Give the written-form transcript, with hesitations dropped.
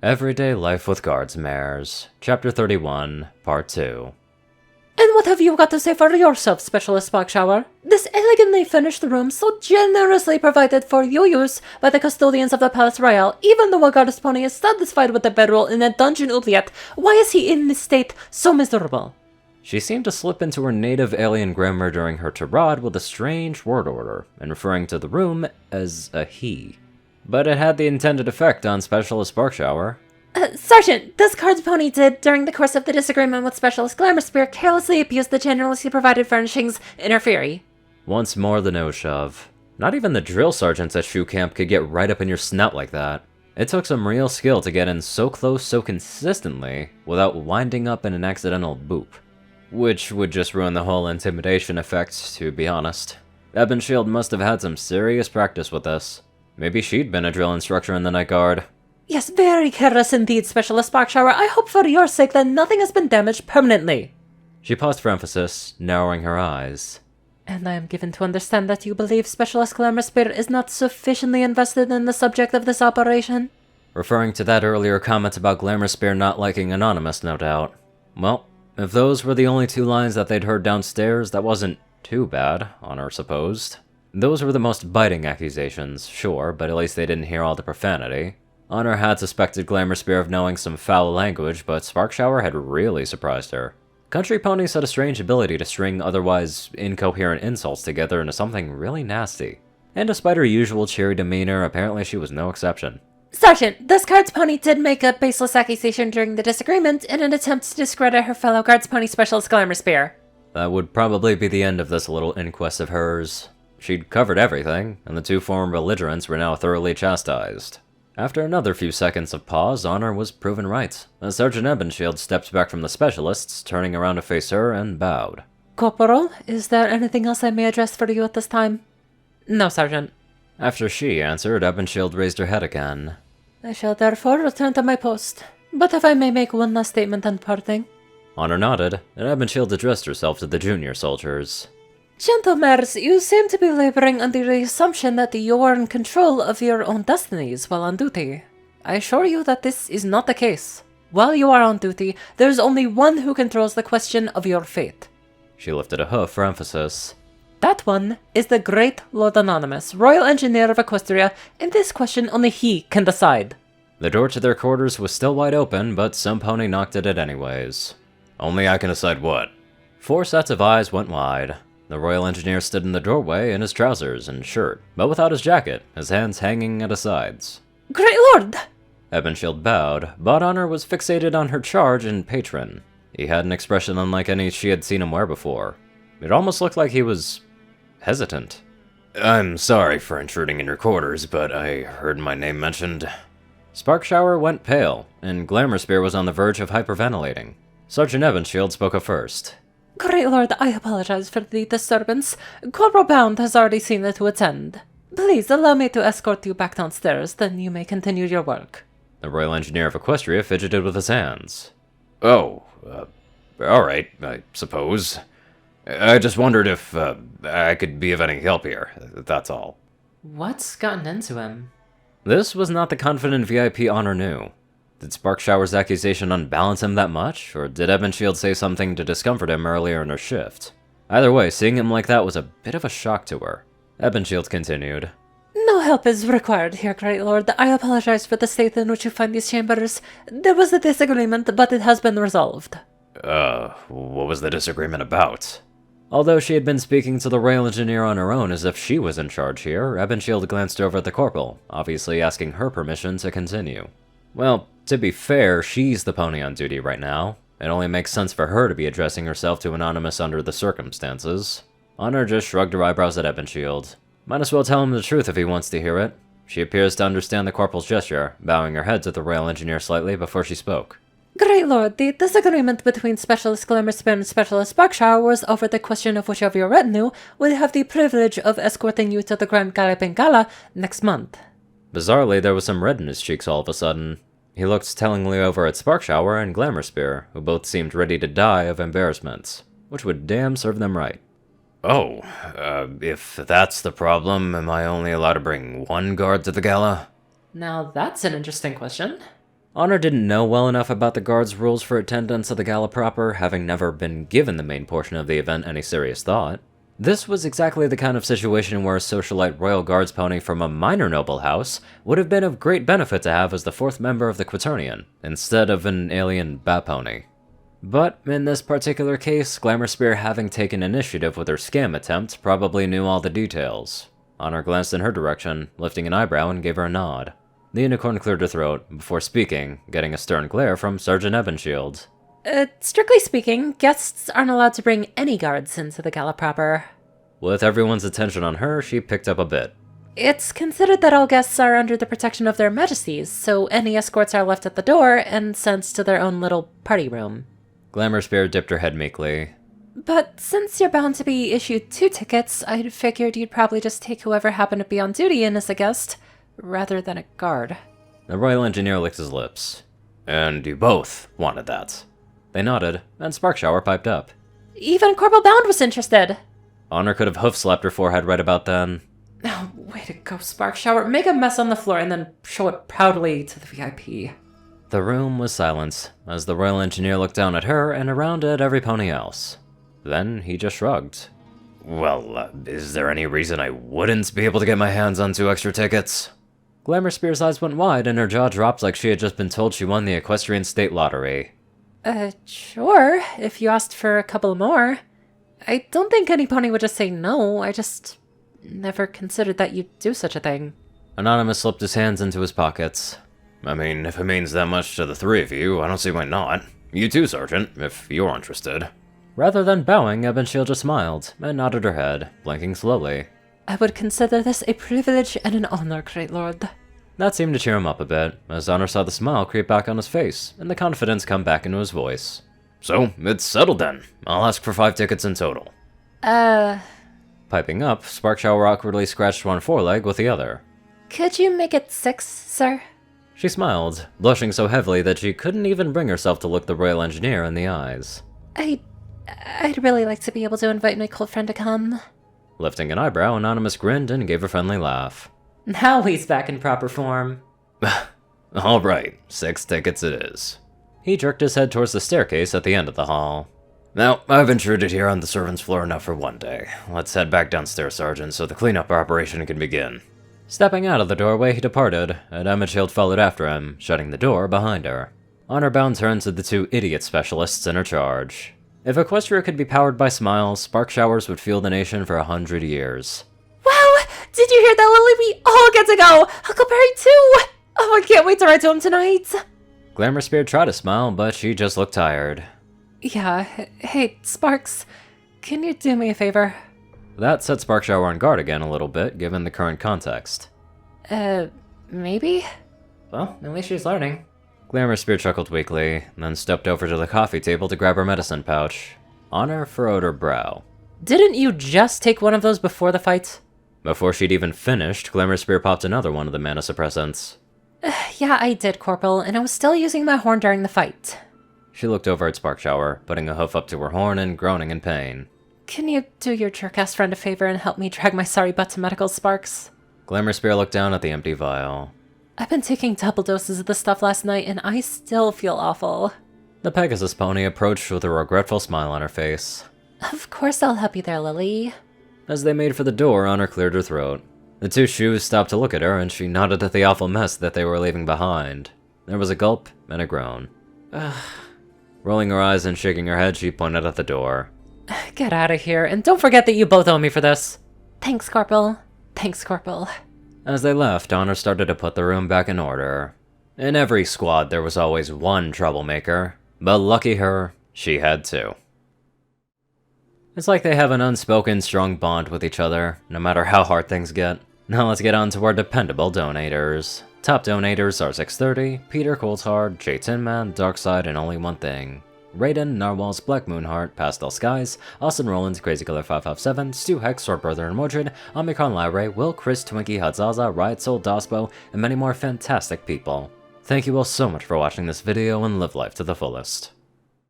Everyday Life with Guardsmares, Chapter 31, Part 2. And what have you got to say for yourself, Specialist Sparkshower? This elegantly finished room so generously provided for your use by the custodians of the Palace Royal, even though a guard's pony is satisfied with the bedroll in a dungeon oubliette, why is he in this state so miserable? She seemed to slip into her native alien grammar during her tirade with a strange word order, and referring to the room as a he. But it had the intended effect on Specialist Sparkshower. Sergeant, this guard's pony did, during the course of the disagreement with Specialist Glamour carelessly abuse the generously provided furnishings in her fury. Once more the nose shove. Not even the drill sergeants at Shoe Camp could get right up in your snout like that. It took some real skill to get in so close so consistently without winding up in an accidental boop. Which would just ruin the whole intimidation effect, to be honest. Ebonshield must have had some serious practice with this. Maybe she'd been a drill instructor in the Night Guard. Yes, very careless indeed, Specialist Sparkshower. I hope for your sake that nothing has been damaged permanently. She paused for emphasis, narrowing her eyes. And I am given to understand that you believe Specialist Glamour is not sufficiently invested in the subject of this operation? Referring to that earlier comment about Glamour not liking Anonymous, no doubt. Well, if those were the only two lines that they'd heard downstairs, that wasn't too bad, Honor supposed. Those were the most biting accusations, sure, but at least they didn't hear all the profanity. Honor had suspected Glamour of knowing some foul language, but Sparkshower had really surprised her. Country ponies had a strange ability to string otherwise incoherent insults together into something really nasty. And despite her usual cheery demeanor, apparently she was no exception. Sergeant, this guard's pony did make a baseless accusation during the disagreement in an attempt to discredit her fellow guard's pony Specialist Glamour. That would probably be the end of this little inquest of hers. She'd covered everything, and the two former belligerents were now thoroughly chastised. After another few seconds of pause, Honor was proven right, as Sergeant Ebonshield stepped back from the specialists, turning around to face her and bowed. Corporal, is there anything else I may address for you at this time? No, Sergeant. After she answered, Ebonshield raised her head again. I shall therefore return to my post, but if I may make one last statement on parting. Honor nodded, and Ebonshield addressed herself to the junior soldiers. Gentlemers, you seem to be laboring under the assumption that you are in control of your own destinies while on duty. I assure you that this is not the case. While you are on duty, there is only one who controls the question of your fate. She lifted a hoof for emphasis. That one is the great Lord Anonymous, Royal Engineer of Equestria, and this question only he can decide. The door to their quarters was still wide open, but some pony knocked at it anyways. Only I can decide what? 4 sets of eyes went wide. The Royal Engineer stood in the doorway in his trousers and shirt, but without his jacket, his hands hanging at his sides. Great Lord! Ebonshield bowed, but Honor was fixated on her charge and patron. He had an expression unlike any she had seen him wear before. It almost looked like he was hesitant. I'm sorry for intruding in your quarters, but I heard my name mentioned. Sparkshower went pale, and Glamour was on the verge of hyperventilating. Sergeant Ebonshield spoke up first. Great Lord, I apologize for the disturbance. Corporal Bound has already seen it to attend. Please allow me to escort you back downstairs, then you may continue your work. The Royal Engineer of Equestria fidgeted with his hands. Oh, alright, I suppose. I just wondered if, I could be of any help here, that's all. What's gotten into him? This was not the confident VIP Honor knew. Did Sparkshower's accusation unbalance him that much, or did Ebonshield say something to discomfort him earlier in her shift? Either way, seeing him like that was a bit of a shock to her. Ebonshield continued. No help is required here, Great Lord. I apologize for the state in which you find these chambers. There was a disagreement, but it has been resolved. What was the disagreement about? Although she had been speaking to the Royal Engineer on her own as if she was in charge here, Ebonshield glanced over at the Corporal, obviously asking her permission to continue. Well, to be fair, she's the pony on duty right now. It only makes sense for her to be addressing herself to Anonymous under the circumstances. Honor just shrugged her eyebrows at Ebonshield. Might as well tell him the truth if he wants to hear it. She appears to understand the Corporal's gesture, bowing her head to the Royal Engineer slightly before she spoke. Great Lord, the disagreement between Specialist Glamour and Specialist Sparkshower was over the question of which of your retinue would have the privilege of escorting you to the Grand Galloping Gala next month. Bizarrely, there was some red in his cheeks all of a sudden. He looked tellingly over at Sparkshower and Glamour, who both seemed ready to die of embarrassment, which would damn serve them right. Oh, if that's the problem, am I only allowed to bring one guard to the gala? Now that's an interesting question. Honor didn't know well enough about the guards' rules for attendance at the gala proper, having never been given the main portion of the event any serious thought. This was exactly the kind of situation where a socialite royal guards pony from a minor noble house would have been of great benefit to have as the 4th member of the Quaternion, instead of an alien bat pony. But in this particular case, Glamour having taken initiative with her scam attempt, probably knew all the details. Honor glanced in her direction, lifting an eyebrow and gave her a nod. The unicorn cleared her throat, before speaking, getting a stern glare from Sergeant Evenshield. Strictly speaking, guests aren't allowed to bring any guards into the gala proper. With everyone's attention on her, she picked up a bit. It's considered that all guests are under the protection of their majesties, so any escorts are left at the door and sent to their own little party room. Glamour dipped her head meekly. But since you're bound to be issued 2 tickets, I figured you'd probably just take whoever happened to be on duty in as a guest, rather than a guard. The royal engineer licked his lips. And you both wanted that. They nodded, and Sparkshower piped up. Even Corporal Bound was interested! Honor could have hoof-slapped her forehead right about then. Oh, way to go, Sparkshower. Make a mess on the floor and then show it proudly to the VIP. The room was silent, as the royal engineer looked down at her and around at every pony else. Then he just shrugged. Well, is there any reason I wouldn't be able to get my hands on 2 extra tickets? Glamour eyes went wide and her jaw dropped like she had just been told she won the Equestrian State Lottery. Sure, if you asked for a couple more. I don't think any pony would just say no, I just never considered that you'd do such a thing. Anonymous slipped his hands into his pockets. I mean, if it means that much to the 3 of you, I don't see why not. You too, Sergeant, if you're interested. Rather than bowing, Evenshield just smiled and nodded her head, blinking slowly. I would consider this a privilege and an honor, great lord. That seemed to cheer him up a bit, as Honor saw the smile creep back on his face, and the confidence come back into his voice. So, it's settled then. I'll ask for 5 tickets in total. Piping up, Sparkshower awkwardly scratched one foreleg with the other. Could you make it 6, sir? She smiled, blushing so heavily that she couldn't even bring herself to look the royal engineer in the eyes. I'd really like to be able to invite my cult friend to come. Lifting an eyebrow, Anonymous grinned and gave a friendly laugh. Now he's back in proper form. All right, 6 tickets it is. He jerked his head towards the staircase at the end of the hall. Now, I've intruded here on the servants' floor enough for one day. Let's head back downstairs, Sergeant, so the cleanup operation can begin. Stepping out of the doorway, he departed, and Evenshield followed after him, shutting the door behind her. Honor-bound turned to the 2 idiot specialists in her charge. If Equestria could be powered by smiles, spark showers would fuel the nation for 100 years. Wow! Did you hear that, Lily? We all get to go! Huckleberry too! Oh, I can't wait to ride to him tonight! Glamour tried to smile, but she just looked tired. Yeah, hey, Sparks, can you do me a favor? That set Sparkshower on guard again a little bit, given the current context. Maybe? Well, at least she's learning. Glamour chuckled weakly, then stepped over to the coffee table to grab her medicine pouch. Honor furrowed her brow. Didn't you just take one of those before the fight? Before she'd even finished, Glamour popped another one of the mana suppressants. Yeah, I did, Corporal, and I was still using my horn during the fight. She looked over at Sparkshower, putting a hoof up to her horn and groaning in pain. Can you do your jerk-ass friend a favor and help me drag my sorry butt to medical, Sparks? Glamour looked down at the empty vial. I've been taking double doses of this stuff last night, and I still feel awful. The Pegasus pony approached with a regretful smile on her face. Of course I'll help you there, Lily. As they made for the door, Honor cleared her throat. The 2 shoes stopped to look at her, and she nodded at the awful mess that they were leaving behind. There was a gulp and a groan. Ugh. Rolling her eyes and shaking her head, she pointed at the door. Get out of here, and don't forget that you both owe me for this. Thanks, Corporal. Thanks, Corporal. As they left, Honor started to put the room back in order. In every squad, there was always one troublemaker, but lucky her, she had 2. It's like they have an unspoken strong bond with each other, no matter how hard things get. Now let's get on to our dependable donators. Top donators are 630, Peter Coulthard, J Tinman, Darkside, and Only One Thing. Raiden, Narwhals, Black Moonheart, Pastel Skies, Austin Roland, Crazy Killer 557, Stu Hex, Sword Brother and Mordred, Omicron Lyre, Will, Chris, Twinkie, Hadzaza, Riot Soul, Dospo, and many more fantastic people. Thank you all so much for watching this video and live life to the fullest.